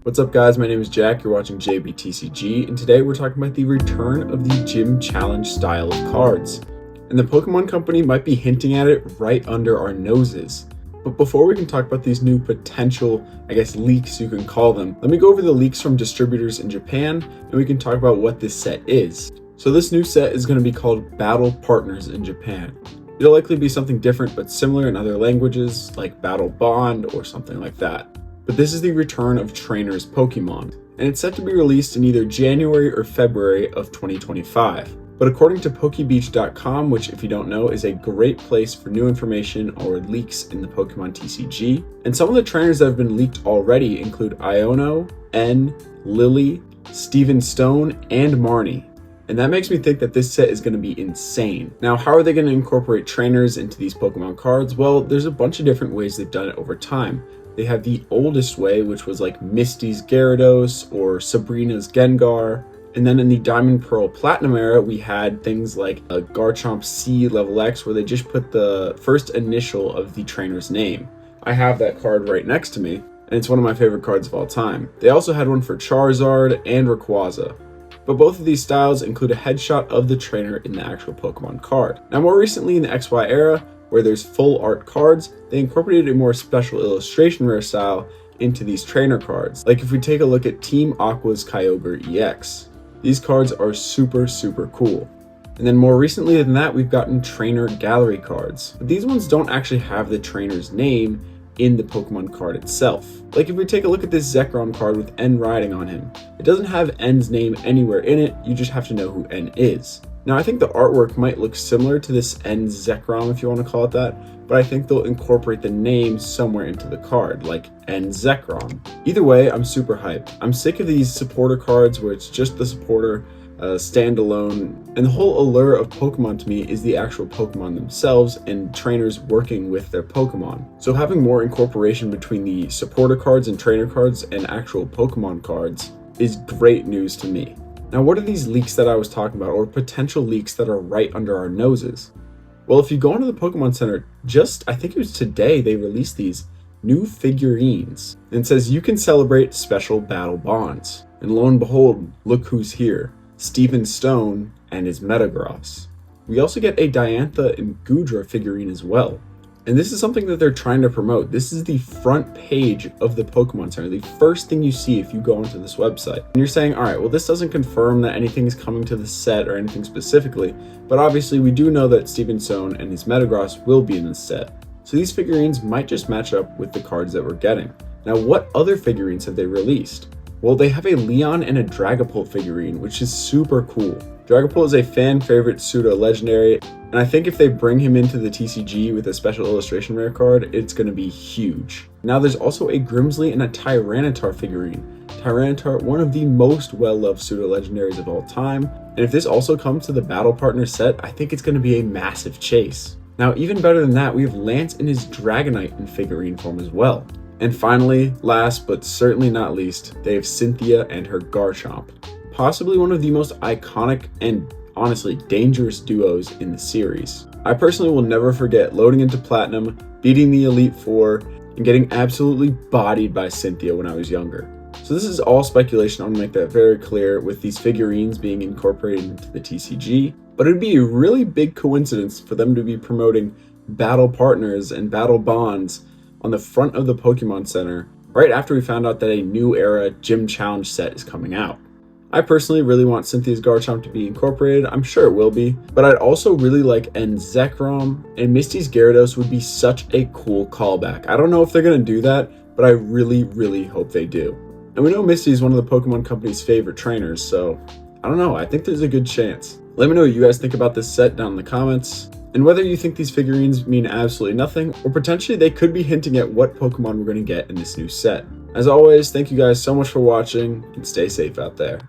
What's up guys, my name is Jack, you're watching JBTCG, and today we're talking about the return of the Gym Challenge style of cards. And the Pokemon Company might be hinting at it right under our noses. But before we can talk about these new potential, leaks you can call them, let me go over the leaks from distributors in Japan, and we can talk about what this set is. So this new set is going to be called Battle Partners in Japan. It'll likely be something different but similar in other languages, like Battle Bond or something like that. But this is the return of trainers Pokemon, and it's set to be released in either January or February of 2025. But according to Pokebeach.com, which if you don't know is a great place for new information or leaks in the Pokemon TCG, and some of the trainers that have been leaked already include Iono, N, Lily, Steven Stone, and Marnie. And that makes me think that this set is going to be insane. Now, how are they going to incorporate trainers into these Pokemon cards? Well, there's a bunch of different ways they've done it over time. They have the oldest way, which was like Misty's Gyarados or Sabrina's Gengar. And then in the Diamond Pearl Platinum era, we had things like a Garchomp C level X, where they just put the first initial of the trainer's name. I have that card right next to me, and it's one of my favorite cards of all time. They also had one for Charizard and Rayquaza. But both of these styles include a headshot of the trainer in the actual Pokemon card. Now, more recently in the XY era, where there's full art cards, they incorporated a more special illustration rare style into these trainer cards. Like if we take a look at Team Aqua's Kyogre EX. These cards are super cool. And then more recently than that, we've gotten trainer gallery cards. But these ones don't actually have the trainer's name in the Pokemon card itself. Like if we take a look at this Zekrom card with N riding on him, it doesn't have N's name anywhere in it, you just have to know who N is. Now I think the artwork might look similar to this N Zekrom if you want to call it that, but I think they'll incorporate the name somewhere into the card, like N Zekrom. Either way, I'm super hyped. I'm sick of these supporter cards where it's just the supporter, standalone, and the whole allure of Pokemon to me is the actual Pokemon themselves and trainers working with their Pokemon. So having more incorporation between the supporter cards and trainer cards and actual Pokemon cards is great news to me. Now, what are these leaks that I was talking about, or potential leaks that are right under our noses? Well, if you go into the Pokemon Center, I think it was today, they released these new figurines. And it says you can celebrate special battle bonds. And lo and behold, look who's here. Steven Stone and his Metagross. We also get a Diantha and Goodra figurine as well. And this is something that they're trying to promote. This is the front page of the Pokemon Center, the first thing you see if you go onto this website. And you're saying, all right, well, this doesn't confirm that anything is coming to the set or anything specifically, but obviously we do know that Steven Stone and his Metagross will be in this set. So these figurines might just match up with the cards that we're getting. Now, what other figurines have they released? Well, they have a Leon and a Dragapult figurine, which is super cool. Dragapult is a fan favorite pseudo-legendary, and I think if they bring him into the TCG with a special illustration rare card, it's going to be huge. Now there's also a Grimsley and a Tyranitar figurine. Tyranitar, one of the most well-loved pseudo-legendaries of all time, and if this also comes to the Battle Partner set, I think it's going to be a massive chase. Now even better than that, we have Lance in his Dragonite in figurine form as well. And finally, last but certainly not least, they have Cynthia and her Garchomp. Possibly one of the most iconic and honestly dangerous duos in the series. I personally will never forget loading into Platinum, beating the Elite Four, and getting absolutely bodied by Cynthia when I was younger. So this is all speculation, I want to make that very clear, with these figurines being incorporated into the TCG, but it'd be a really big coincidence for them to be promoting Battle Partners and Battle Bonds on the front of the Pokemon Center right after we found out that a new era Gym Challenge set is coming out. I personally really want Cynthia's Garchomp to be incorporated. I'm sure it will be, but I'd also really like N Zekrom, and Misty's Gyarados would be such a cool callback. I don't know if they're going to do that, but I really hope they do. And we know Misty is one of the Pokemon Company's favorite trainers, so I don't know, I think there's a good chance. Let me know what you guys think about this set down in the comments, and whether you think these figurines mean absolutely nothing, or potentially they could be hinting at what Pokemon we're going to get in this new set. As always, thank you guys so much for watching, and stay safe out there.